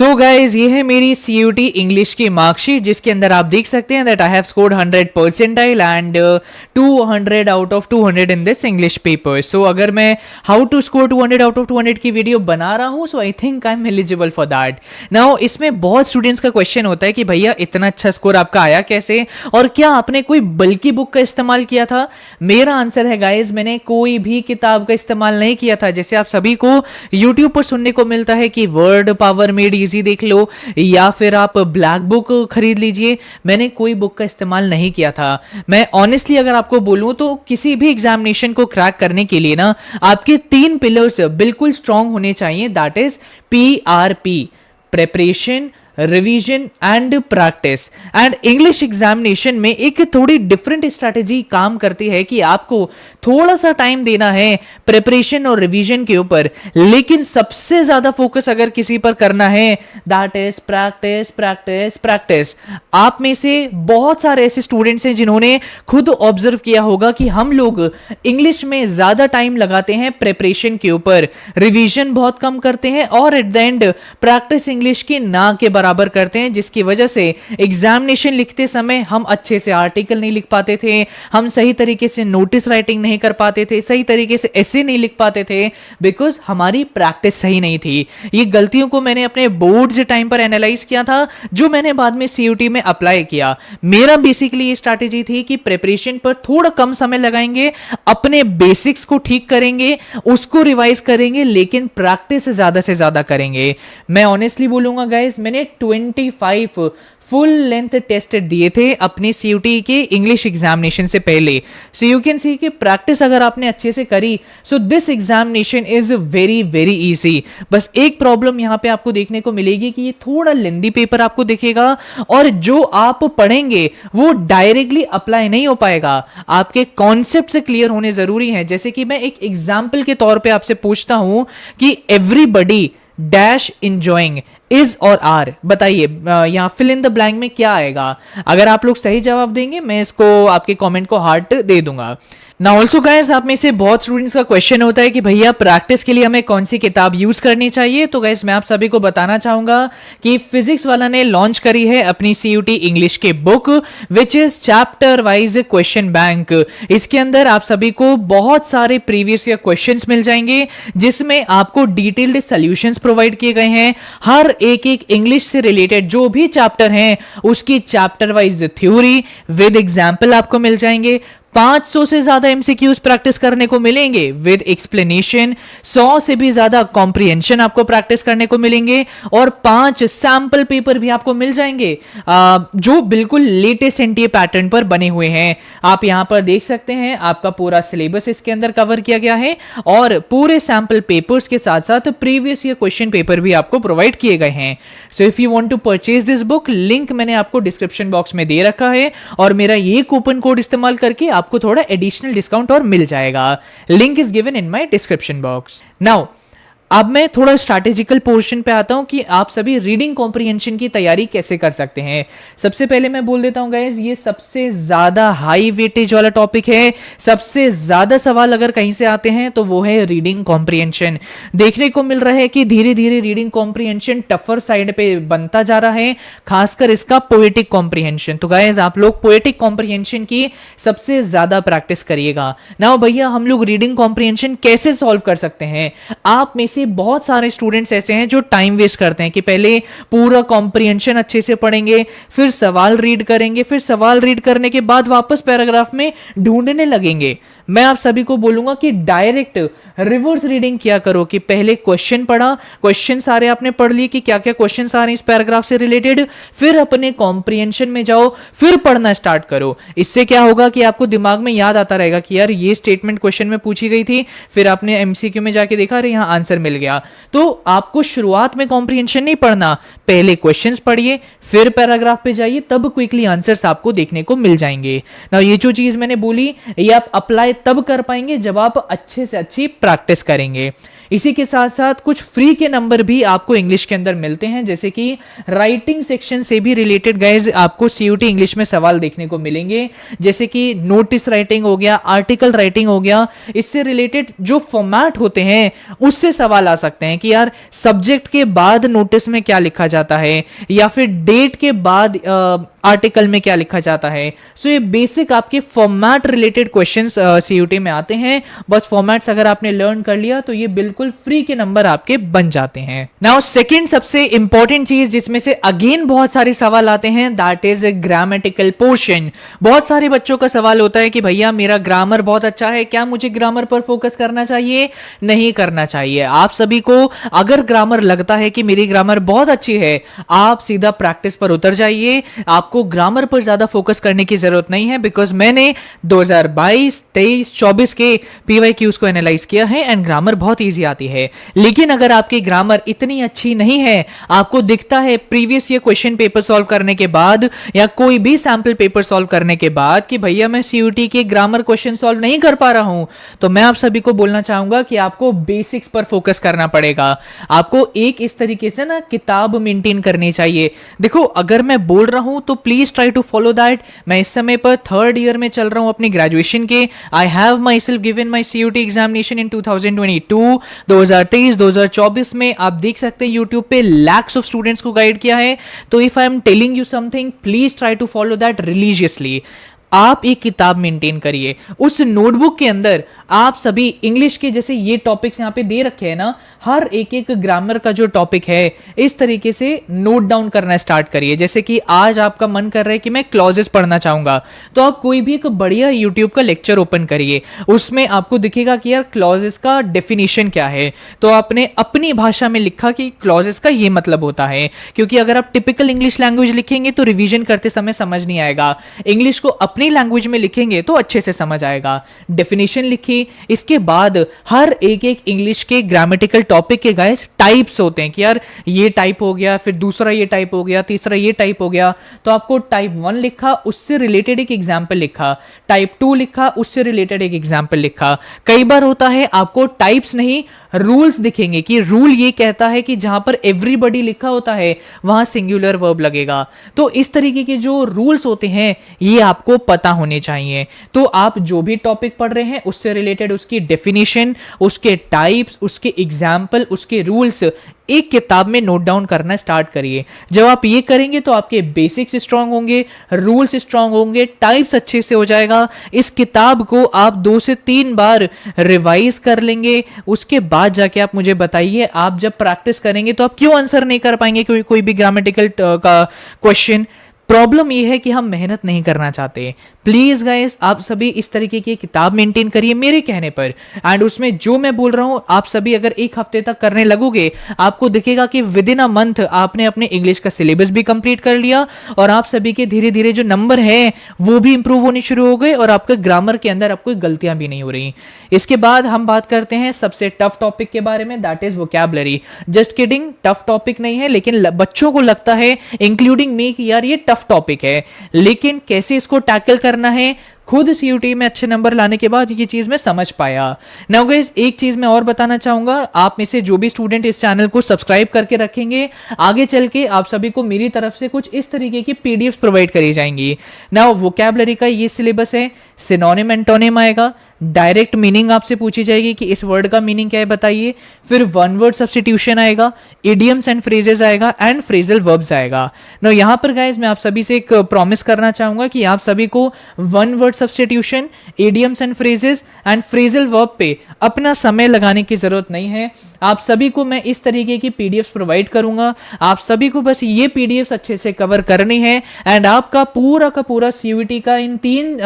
So guys ये है मेरी CUT इंग्लिश की मार्कशीट जिसके अंदर आप देख सकते हैं that I have scored 100 percentile and 200 out of 200 in this English paper. So अगर मैं how to score 200 out of 200 की वीडियो बना रहा हूँ, so I think I am eligible for that. Now इसमें बहुत स्टूडेंट्स का क्वेश्चन होता है कि भैया इतना अच्छा स्कोर आपका आया कैसे, और क्या आपने कोई बल्कि बुक का इस्तेमाल किया था? मेरा आंसर है गाइज, मैंने कोई भी किताब का इस्तेमाल नहीं किया था। जैसे आप सभी को यूट्यूब पर सुनने को मिलता है कि वर्ड पावर मेड इजी देख लो या फिर आप ब्लैक बुक खरीद लीजिए, मैंने कोई बुक का इस्तेमाल नहीं किया था। मैं ऑनेस्टली अगर आपको बोलूं तो किसी भी एग्जामिनेशन को क्रैक करने के लिए ना आपके 3 पिलर्स बिल्कुल स्ट्रांग होने चाहिए, that is PRP, preparation, revision and practice. And English examination में एक थोड़ी डिफरेंट स्ट्रैटेजी काम करती है कि आपको थोड़ा सा टाइम देना है प्रिपरेशन और रिवीजन के ऊपर, लेकिन सबसे ज्यादा फोकस अगर किसी पर करना है that is practice practice practice. आप में से बहुत सारे ऐसे स्टूडेंट्स हैं जिन्होंने खुद ऑब्जर्व किया होगा कि हम लोग इंग्लिश में ज्यादा टाइम लगाते हैं प्रिपरेशन के ऊपर, रिवीजन बहुत कम करते हैं और at the end practice English की ना के बराबर करते हैं, जिसकी वजह से एग्जामिनेशन लिखते समय हम अच्छे से आर्टिकल नहीं लिख पाते थे, हम सही तरीके से नोटिस राइटिंग नहीं कर पाते थे, सही तरीके से ऐसे नहीं लिख पाते थे, बिकॉज हमारी प्रैक्टिस सही नहीं थी। ये गलतियों को मैंने अपने बोर्ड से टाइम पर एनालाइज किया था, जो मैंने बाद में CUT में अप्लाई किया। मेरा बेसिकली ये स्ट्रैटेजी थी कि प्रिपरेशन पर थोड़ा कम समय लगाएंगे, अपने बेसिक्स को ठीक करेंगे, उसको रिवाइज करेंगे, लेकिन प्रैक्टिस ज्यादा से ज्यादा करेंगे। मैं ऑनेस्टली बोलूंगा गाइस, मैंने 25 फुल लेंथ टेस्ट दिए थे अपने CUT के इंग्लिश एग्जामिनेशन से पहले। सो यू कैन सी कि प्रैक्टिस अगर आपने अच्छे से करी, so this examination is very very easy. बस एक प्रॉब्लम यहां पे आपको देखने को मिलेगी कि ये थोड़ा लेंदी पेपर आपको दिखेगा, और जो आप पढ़ेंगे वो डायरेक्टली अप्लाई नहीं हो पाएगा, आपके कॉन्सेप्ट से क्लियर होने जरूरी है। जैसे कि मैं एक एग्जाम्पल के तौर पर आपसे पूछता हूं कि एवरीबडी डैश इंजॉइंग इज और आर, बताइए यहां फिल इन द ब्लैंक में क्या आएगा? अगर आप लोग सही जवाब देंगे मैं इसको आपके कमेंट को हार्ट दे दूंगा। ना ऑल्सो गाइस, आप में से बहुत स्टूडेंट्स का क्वेश्चन होता है कि भैया प्रैक्टिस के लिए हमें कौन सी किताब यूज करनी चाहिए। तो गाइस मैं आप सभी को बताना चाहूंगा कि फिजिक्स वाला ने लॉन्च करी है अपनी CUT इंग्लिश की book, which is chapter wise question bank. इसके अंदर आप सभी को बहुत सारे प्रीवियस ईयर क्वेश्चंस मिल जाएंगे, जिसमें आपको डिटेल्ड सॉल्यूशंस प्रोवाइड किए गए हैं। हर एक इंग्लिश से रिलेटेड जो भी चैप्टर हैं उसकी chapter wise theory with example आपको मिल जाएंगे। 500 से ज्यादा MCQs प्रैक्टिस करने को मिलेंगे विद एक्सप्लेनेशन, 100 से भी ज्यादा कॉम्प्रिहेंशन आपको प्रैक्टिस करने को मिलेंगे, और 5 सैंपल पेपर भी आपको मिल जाएंगे जो बिल्कुल लेटेस्ट NTA पैटर्न पर बने हुए हैं। आप यहां पर देख सकते हैं आपका पूरा सिलेबस इसके अंदर कवर किया गया है, और पूरे सैंपल पेपर्स के साथ साथ प्रीवियस ईयर क्वेश्चन पेपर भी आपको प्रोवाइड किए गए हैं। So if you want to purchase this book, link मैंने आपको डिस्क्रिप्शन बॉक्स में दे रखा है, और मेरा ये कूपन कोड इस्तेमाल करके आपको थोड़ा एडिशनल डिस्काउंट और मिल जाएगा। Link is given in my description box. Now अब मैं थोड़ा स्ट्रैटेजिकल पोर्शन पे आता हूं कि आप सभी रीडिंग कॉम्प्रिहेंशन की तैयारी कैसे कर सकते हैं। सबसे पहले मैं बोल देता हूं गाइस, ये सबसे ज्यादा हाई वेटेज वाला टॉपिक है। सबसे ज्यादा सवाल अगर कहीं से आते हैं तो वो है रीडिंग कॉम्प्रिहेंशन। देखने को मिल रहा है कि धीरे धीरे रीडिंग कॉम्प्रिहेंशन टफर साइड पे बनता जा रहा है, खासकर इसका पोएटिक कॉम्प्रिहेंशन। तो गाइस आप लोग पोएटिक कॉम्प्रिहेंशन की सबसे ज्यादा प्रैक्टिस करिएगा। नाउ भैया हम लोग रीडिंग कॉम्प्रिहेंशन कैसे सॉल्व कर सकते हैं? आप में से बहुत सारे स्टूडेंट्स ऐसे हैं जो टाइम वेस्ट करते हैं कि पहले पूरा कॉम्प्रिहेंशन अच्छे से पढ़ेंगे, फिर सवाल रीड करेंगे, फिर सवाल रीड करने के बाद वापस पैराग्राफ में ढूंढने लगेंगे। मैं आप सभी को बोलूंगा कि डायरेक्ट रिवर्स रीडिंग किया करो, कि पहले क्वेश्चन पढ़ा, क्वेश्चन सारे आपने पढ़ लिए कि क्या क्या क्वेश्चन आ रहे हैं इस पैराग्राफ से रिलेटेड, फिर अपने कॉम्प्रिहेंशन में जाओ, फिर पढ़ना स्टार्ट करो। इससे क्या होगा कि आपको दिमाग में याद आता रहेगा कि यार ये स्टेटमेंट क्वेश्चन में पूछी गई थी, फिर आपने MCQ में जाके देखा अरे यहां आंसर मिल गया। तो आपको शुरुआत में कॉम्प्रिहेंशन नहीं पढ़ना, पहले क्वेश्चंस पढ़िए, फिर पैराग्राफ पे जाइए, तब क्विकली आंसर्स आपको देखने को मिल जाएंगे। ना ये जो चीज मैंने बोली ये आप अप्लाई तब कर पाएंगे जब आप अच्छे से अच्छी प्रैक्टिस करेंगे। इसी के साथ साथ कुछ फ्री के नंबर भी आपको इंग्लिश के अंदर मिलते हैं, जैसे कि राइटिंग सेक्शन से भी रिलेटेड गाइज आपको सीयूटी इंग्लिश में सवाल देखने को मिलेंगे, जैसे कि नोटिस राइटिंग हो गया, आर्टिकल राइटिंग हो गया। इससे रिलेटेड जो फॉर्मेट होते हैं उससे सवाल आ सकते हैं कि यार सब्जेक्ट के बाद नोटिस में क्या लिखा जाता है, या फिर डेट के बाद आर्टिकल में क्या लिखा जाता है। सो ये बेसिक आपके फॉर्मेट रिलेटेड क्वेश्चंस सीयूटी में आते हैं। बस फॉर्मेट्स अगर आपने लर्न कर लिया तो ये बिल्कुल फ्री के नंबर आपके बन जाते हैं। नाउ सेकंड सबसे इंपॉर्टेंट चीज जिसमें से अगेन बहुत सारे सवाल आते हैं, दैट इज ग्रामेटिकल पोर्शन। बहुत सारे बच्चों का सवाल होता है कि भैया मेरा ग्रामर बहुत अच्छा है, क्या मुझे ग्रामर पर फोकस करना चाहिए? नहीं करना चाहिए। आप सभी को अगर ग्रामर लगता है कि मेरी ग्रामर बहुत अच्छी है, आप सीधा प्रैक्टिस पर उतर जाइए। आपको ग्रामर पर ज्यादा फोकस करने की जरूरत नहीं है, बिकॉज मैंने 2022, 23, 24 के पीवाईक्यूज को एनालाइज किया है एंड ग्रामर बहुत इजी आती है। लेकिन अगर आपकी ग्रामर इतनी अच्छी नहीं है, आपको दिखता है previous year question paper solve करने के बाद या कोई भी सैंपल पेपर सॉल्व करने के बाद कि भैया मैं सीयूटी के ग्रामर क्वेश्चन सॉल्व नहीं कर पा रहा हूं, तो मैं आप सभी को बोलना चाहूंगा कि आपको बेसिक्स पर फोकस करना पड़ेगा। आपको एक इस तरीके से ना किताब मेंटेन करनी चाहिए। देखो अगर मैं बोल रहा हूं तो please try to follow that. मैं इस समय पर 3rd ईयर में चल रहा हूं अपनी ग्रेजुएशन के। I have myself given my CUET examination in 2022, 2023, 2024 में। आप देख सकते हैं यूट्यूब पे लैक्स ऑफ स्टूडेंट्स को गाइड किया है। तो if I am telling you something, please try to follow that religiously. आप एक किताब मेंटेन करिए, उस नोटबुक के अंदर आप सभी इंग्लिश के जैसे ये टॉपिक्स यहाँ पे दे रखे हैं ना, हर एक एक ग्रामर का जो टॉपिक है इस तरीके से नोट डाउन करना स्टार्ट करिए। जैसे कि आज आपका मन कर रहा है कि मैं क्लॉजेस पढ़ना चाहूंगा, तो आप कोई भी एक बढ़िया यूट्यूब का लेक्चर ओपन करिए, उसमें आपको दिखेगा कि यार क्लॉजेस का डेफिनेशन क्या है। तो आपने अपनी भाषा में लिखा कि क्लॉजेस का ये मतलब होता है, क्योंकि अगर आप टिपिकल इंग्लिश लैंग्वेज लिखेंगे तो रिवीजन करते समय समझ नहीं आएगा। इंग्लिश को अपनी लैंग्वेज में लिखेंगे तो अच्छे से समझ आएगा। डेफिनेशन लिखिए। इसके बाद हर एक एक इंग्लिश के ग्रामेटिकल टॉपिक के गाइस टाइप्स होते हैं कि यार ये टाइप हो गया, फिर दूसरा ये टाइप हो गया, तीसरा ये टाइप हो गया। तो आपको टाइप 1 लिखा, उससे रिलेटेड एक एग्जाम्पल लिखा, टाइप 2 लिखा, उससे रिलेटेड एक एग्जाम्पल लिखा। कई बार होता है आपको टाइप्स नहीं रूल्स दिखेंगे कि रूल ये कहता है कि जहां पर एवरीबॉडी लिखा होता है वहां सिंगुलर वर्ब लगेगा। तो इस तरीके के जो रूल्स होते हैं ये आपको पता होने चाहिए। तो आप जो भी टॉपिक पढ़ रहे हैं उससे रिलेटेड उसकी डेफिनेशन, उसके टाइप्स, उसके एग्जाम्पल, उसके रूल्स एक किताब में नोट डाउन करना स्टार्ट करिए। जब आप ये करेंगे तो आपके बेसिक्स स्ट्रांग होंगे, रूल्स स्ट्रांग होंगे, टाइप्स अच्छे से हो जाएगा। इस किताब को आप 2 से 3 बार रिवाइज कर लेंगे, उसके बाद जाके आप मुझे बताइए आप जब प्रैक्टिस करेंगे तो आप क्यों आंसर नहीं कर पाएंगे कोई भी ग्रामेटिकल का क्वेश्चन। प्रॉब्लम यह है कि हम मेहनत नहीं करना चाहते। प्लीज गाइस आप सभी इस तरीके की किताब मेंटेन करिए मेरे कहने पर, एंड उसमें जो मैं बोल रहा हूं आप सभी अगर एक हफ्ते तक करने लगोगे आपको दिखेगा कि विद इन अ मंथ आपने अपने इंग्लिश का सिलेबस भी कंप्लीट कर लिया और आप सभी के धीरे धीरे जो नंबर है वो भी इंप्रूव होने शुरू हो गए और आपके ग्रामर के अंदर अब कोई गलतियां भी नहीं हो रही। इसके बाद हम बात करते हैं सबसे टफ टॉपिक के बारे में, that is vocabulary. Just kidding, tough topic नहीं है, लेकिन बच्चों को लगता है इंक्लूडिंग मी कि यार ये टफ टॉपिक है, लेकिन कैसे इसको टैकल करना है खुद सीयूटी में अच्छे नंबर लाने के बाद ये चीज मैं समझ पाया। नाउ गाइस एक चीज मैं और बताना चाहूंगा, आप में से जो भी स्टूडेंट इस चैनल को सब्सक्राइब करके रखेंगे आगे चल के आप सभी को मेरी तरफ से कुछ इस तरीके की पीडीएफ प्रोवाइड करी जाएंगी। नाउ वोकैबुलरी का ये सिलेबस है, सिनोनिम एंटोनिम आएगा, डायरेक्ट मीनिंग आपसे पूछी जाएगी कि इस वर्ड का मीनिंग क्या है बताइए, फिर वन वर्ड सब्स्टिट्यूशन आएगा, इडियम्स एंड फ्रेजेस आएगा एंड फ्रेजल वर्ब्स आएगा। नो यहां पर गाइस मैं आप सभी से एक प्रॉमिस करना चाहूंगा कि आप सभी को one word substitution, idioms and phrases and phrasal verb पे अपना समय लगाने की जरूरत नहीं है। आप सभी को मैं इस तरीके की पीडीएफ प्रोवाइड करूंगा, आप सभी को बस ये पीडीएफ अच्छे से कवर करनी है एंड आपका पूरा सीयूटी का इन 3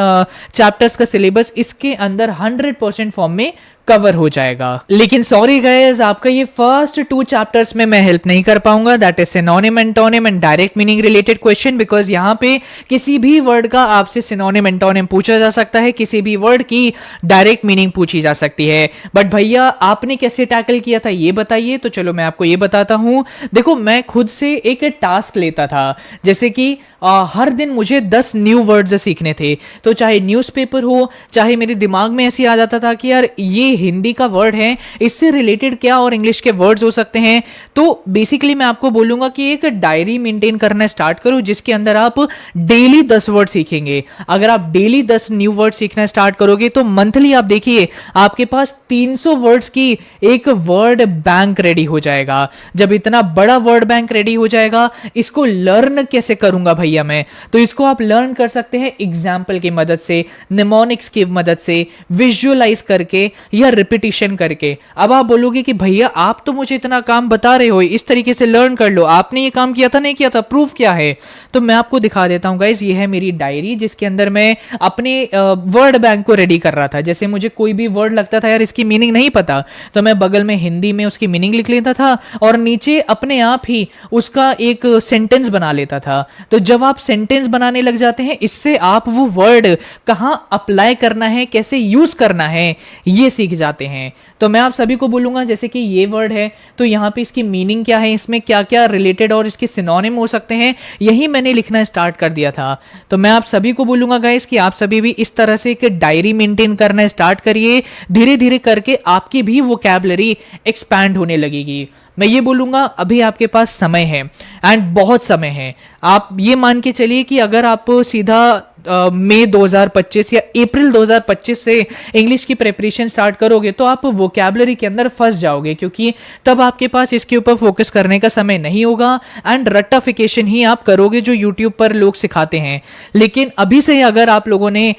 चैप्टर्स का सिलेबस इसके अंदर 100% फॉर्म में कवर हो जाएगा। लेकिन सॉरी गाइस आपका ये फर्स्ट 2 चैप्टर्स में मैं हेल्प नहीं कर पाऊंगा, that is synonym antonym and direct meaning related question, because यहाँ पे किसी भी वर्ड का आपसे सिनोनिम एंटोनिम पूछा जा सकता है, किसी भी वर्ड की डायरेक्ट मीनिंग पूछी जा सकती है। बट भैया आपने कैसे टैकल किया था ये बताइए, तो चलो मैं आपको ये बताता हूं। देखो मैं खुद से एक टास्क लेता था, जैसे कि हर दिन मुझे 10 न्यू वर्ड्स सीखने थे। तो चाहे न्यूज़पेपर हो, चाहे मेरे दिमाग में ऐसे आ जाता था कि यार ये हिंदी का वर्ड है, इससे रिलेटेड क्या और इंग्लिश के वर्ड्स हो सकते हैं। तो बेसिकली मैं आपको बोलूंगा कि एक डायरी मेंटेन करना स्टार्ट करो जिसके अंदर आप डेली 10 वर्ड सीखेंगे। अगर आप डेली 10 न्यू वर्ड सीखना स्टार्ट करोगे तो मंथली आप देखिए आपके पास 300 वर्ड्स की एक वर्ड बैंक रेडी हो जाएगा। जब इतना बड़ा वर्ड बैंक रेडी हो जाएगा, इसको लर्न कैसे करूंगा भैया मैं? तो इसको आप लर्न कर सकते हैं एग्जाम्पल की मदद से, निमोनिक्स की मदद से, विजुअलाइज करके या रिपीटिशन करके। अब आप बोलोगे कि भैया आप तो मुझे इतना काम बता रहे हो, इस तरीके से लर्न कर लो, आपने ये काम किया था नहीं किया था, प्रूफ क्या है? तो मैं आपको दिखा देता हूं गाइस, ये है मेरी डायरी जिसके अंदर मैं अपने वर्ड बैंक को रेडी कर रहा था। जैसे मुझे कोई भी वर्ड लगता था यार इसकी मीनिंग नहीं पता, तो मैं बगल में हिंदी में उसकी मीनिंग लिख लेता था और नीचे अपने आप ही उसका एक सेंटेंस बना लेता था। तो जब आप सेंटेंस बनाने लग जाते हैं, इससे आप वो वर्ड कहां अप्लाई करना है, कैसे यूज करना है, ये सीख जाते हैं। तो मैं आप सभी को बोलूंगा जैसे कि ये वर्ड है तो यहाँ पे इसकी मीनिंग क्या है, इसमें क्या क्या रिलेटेड और इसके सिनोनिम हो सकते हैं, यही मैंने लिखना स्टार्ट कर दिया था। तो मैं आप सभी को बोलूंगा गाइस कि आप सभी भी इस तरह से एक डायरी मेंटेन करना स्टार्ट करिए। धीरे धीरे करके आपकी भी वोकैबुलरी एक्सपैंड होने लगेगी। मैं ये बोलूंगा अभी आपके पास समय है एंड बहुत समय है। आप ये मान के चलिए कि अगर आप सीधा मई 2025 या अप्रैल 2025 से इंग्लिश की प्रिपरेशन स्टार्ट करोगे तो आप वोकैबुलरी के अंदर फंस जाओगे, क्योंकि तब आपके पास इसके ऊपर फोकस करने का समय नहीं होगा एंड रट्टाफिकेशन ही आप करोगे जो यूट्यूब पर लोग सिखाते हैं। लेकिन अभी से अगर आप लोगों ने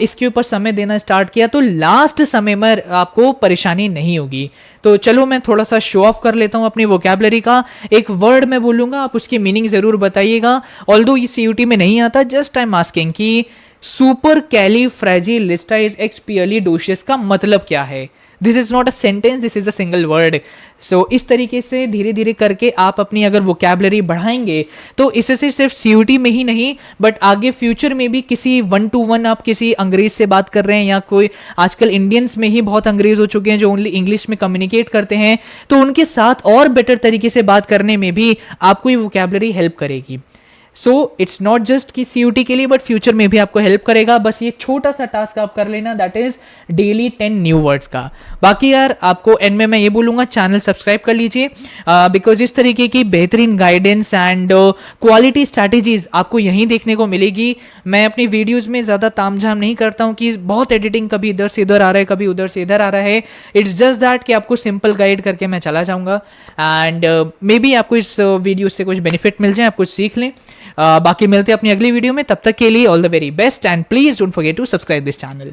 इसके ऊपर समय देना स्टार्ट किया तो लास्ट समय में आपको परेशानी नहीं होगी। तो चलो मैं थोड़ा सा शो ऑफ कर लेता हूं अपनी वोकैबुलरी का। एक वर्ड मैं बोलूंगा, आप उसकी मीनिंग जरूर बताइएगा। ऑल्दो ये सीयूटी में नहीं आता, जस्ट आई एम आस्किंग कि सुपर कैलीफ्रैजिलिस्टाइक्सपियलिडोशियस का मतलब क्या है। This is not a sentence, this is a single word. So इस तरीके से धीरे धीरे करके आप अपनी अगर वोकैबुलरी बढ़ाएंगे तो इससे सिर्फ सीयूटी में ही नहीं बट आगे फ्यूचर में भी किसी 1-to-1 आप किसी अंग्रेज से बात कर रहे हैं या कोई, आजकल इंडियंस में ही बहुत अंग्रेज हो चुके हैं जो ओनली इंग्लिश में कम्युनिकेट करते हैं, तो उनके साथ और बेटर तरीके से बात करने में भी आपको ये वोकैबुलरी हेल्प करेगी। सो इट्स नॉट जस्ट कि सीयूटी के लिए बट फ्यूचर में भी आपको हेल्प करेगा। बस ये छोटा सा टास्क आप कर लेना, that is daily 10 new words का। बाकी यार आपको एंड में मैं ये बोलूंगा चैनल सब्सक्राइब कर लीजिए बिकॉज इस तरीके की बेहतरीन गाइडेंस एंड क्वालिटी स्ट्रैटेजीज आपको यहीं देखने को मिलेगी। मैं अपनी वीडियोज में ज्यादा तामझाम नहीं करता हूँ कि बहुत एडिटिंग कभी इधर से इधर आ रहा है, कभी उधर से इधर आ रहा है। इट्स जस्ट दैट कि आपको सिंपल गाइड करके मैं चला जाऊंगा एंड मे बी आपको इस वीडियो से कुछ बेनिफिट मिल जाए, आप कुछ सीख लें। बाकी मिलते हैं अपनी अगली वीडियो में, तब तक के लिए all the very best and please don't forget to subscribe this channel.